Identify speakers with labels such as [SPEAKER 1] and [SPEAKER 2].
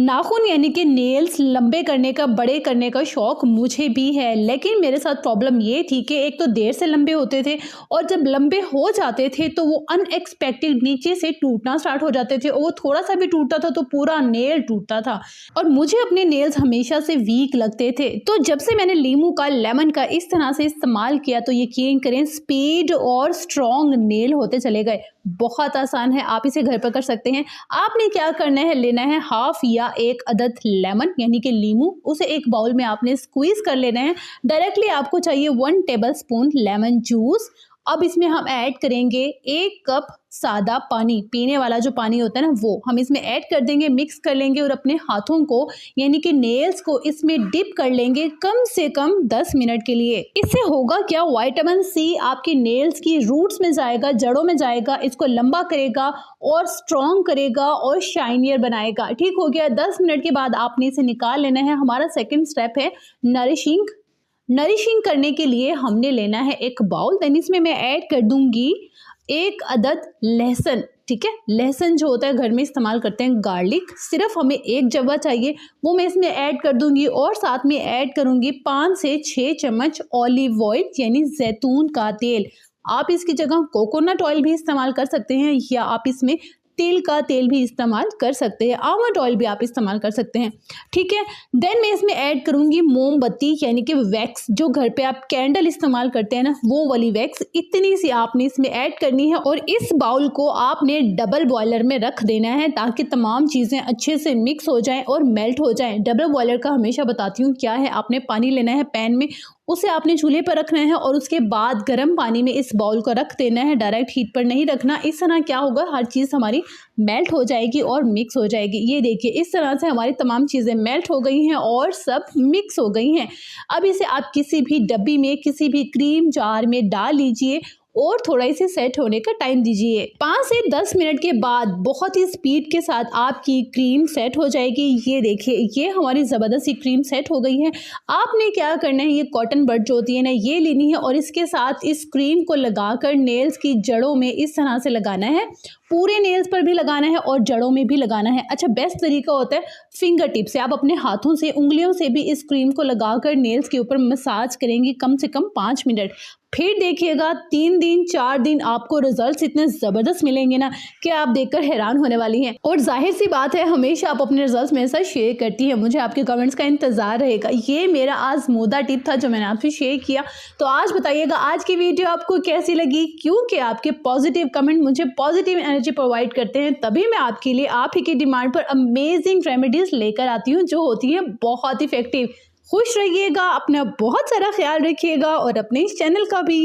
[SPEAKER 1] नाखून यानी कि नेल्स लंबे करने का, बड़े करने का शौक मुझे भी है, लेकिन मेरे साथ प्रॉब्लम ये थी कि एक तो देर से लंबे होते थे और जब लंबे हो जाते थे तो वो अनएक्सपेक्टेड नीचे से टूटना स्टार्ट हो जाते थे और वो थोड़ा सा भी टूटता था तो पूरा नेल टूटता था और मुझे अपने नेल्स हमेशा से वीक लगते थे। तो जब से मैंने लीमू का, लेमन का इस तरह से इस्तेमाल किया तो यकीन करें स्पीड और स्ट्रॉन्ग नेल होते चले गए। बहुत आसान है, आप इसे घर पर कर सकते हैं। आपने क्या करना है, लेना है हाफ या एक अदद लेमन यानी कि लीमू, उसे एक बाउल में आपने स्क्वीज कर लेना है। डायरेक्टली आपको चाहिए 1 टेबलस्पून लेमन जूस। अब इसमें हम ऐड करेंगे 1 कप सादा पानी, पीने वाला जो पानी होता है ना वो हम इसमें ऐड कर देंगे, मिक्स कर लेंगे और अपने हाथों को यानी कि नेल्स को इसमें डिप कर लेंगे कम से कम 10 मिनट के लिए। इससे होगा क्या, विटामिन सी आपकी नेल्स की रूट्स में जाएगा, जड़ों में जाएगा, इसको लंबा करेगा और स्ट्रॉन्ग करेगा और शाइनियर बनाएगा। ठीक हो गया। 10 मिनट के बाद आपने इसे निकाल लेना है। हमारा सेकेंड स्टेप है नरिशिंग करने के लिए हमने लेना है एक बाउल। देन इसमें मैं ऐड कर दूंगी 1 अदद लहसुन। ठीक है, लहसुन जो होता है घर में इस्तेमाल करते हैं, गार्लिक, सिर्फ हमें 1 जवा चाहिए, वो मैं इसमें ऐड कर दूंगी और साथ में ऐड करूंगी 5 से 6 चम्मच ऑलिव ऑयल यानी जैतून का तेल। आप इसकी जगह कोकोनट ऑयल भी इस्तेमाल कर सकते हैं या आप इसमें तिल का तेल भी इस्तेमाल कर सकते हैं, आमंड ऑयल भी आप इस्तेमाल कर सकते हैं। ठीक है। देन मैं इसमें ऐड करूंगी मोमबत्ती यानी कि वैक्स, जो घर पे आप कैंडल इस्तेमाल करते हैं ना, वो वाली वैक्स इतनी सी आपने इसमें ऐड करनी है और इस बाउल को आपने डबल बॉयलर में रख देना है ताकि तमाम चीज़ें अच्छे से मिक्स हो जाएं और मेल्ट हो जाएं। डबल बॉयलर का हमेशा बताती हूँ क्या है, आपने पानी लेना है पैन में, उसे आपने चूल्हे पर रखना है और उसके बाद गर्म पानी में इस बाउल को रख देना है, डायरेक्ट हीट पर नहीं रखना। इस तरह क्या होगा, हर चीज़ हमारी मेल्ट हो जाएगी और मिक्स हो जाएगी। ये देखिए, इस तरह से हमारी तमाम चीज़ें मेल्ट हो गई हैं और सब मिक्स हो गई हैं। अब इसे आप किसी भी डब्बी में, किसी भी क्रीम जार में डाल लीजिए और थोड़ा इसे सेट होने का टाइम दीजिए। 5 से 10 मिनट के बाद बहुत ही स्पीड के साथ आपकी क्रीम सेट हो जाएगी। ये देखिए, ये हमारी ज़बरदस्त सी क्रीम सेट हो गई है। आपने क्या करना है, ये कॉटन बड जो होती है ना, ये लेनी है और इसके साथ इस क्रीम को लगाकर नेल्स की जड़ों में इस तरह से लगाना है। पूरे नेल्स पर भी लगाना है और जड़ों में भी लगाना है। अच्छा, बेस्ट तरीका होता है फिंगर टिप से, आप अपने हाथों से, उंगलियों से भी इस क्रीम को लगाकर नेल्स के ऊपर मसाज करेंगी कम से कम 5 मिनट। फिर देखिएगा 3 दिन 4 दिन आपको रिजल्ट्स इतने ज़बरदस्त मिलेंगे ना कि आप देखकर हैरान होने वाली हैं। और जाहिर सी बात है, हमेशा आप अपने रिजल्ट्स मेरे साथ शेयर करती हैं, मुझे आपके कमेंट्स का इंतज़ार रहेगा। ये मेरा आजमूदा टिप था जो मैंने आपसे शेयर किया। तो आज बताइएगा आज की वीडियो आपको कैसी लगी, क्योंकि आपके पॉजिटिव कमेंट मुझे पॉजिटिव एनर्जी प्रोवाइड करते हैं, तभी मैं आपके लिए, आप ही की डिमांड पर अमेजिंग रेमेडीज़ लेकर आती हूँ जो होती हैं बहुत इफेक्टिव। खुश रहिएगा, अपना बहुत सारा ख्याल रखिएगा और अपने इस चैनल का भी।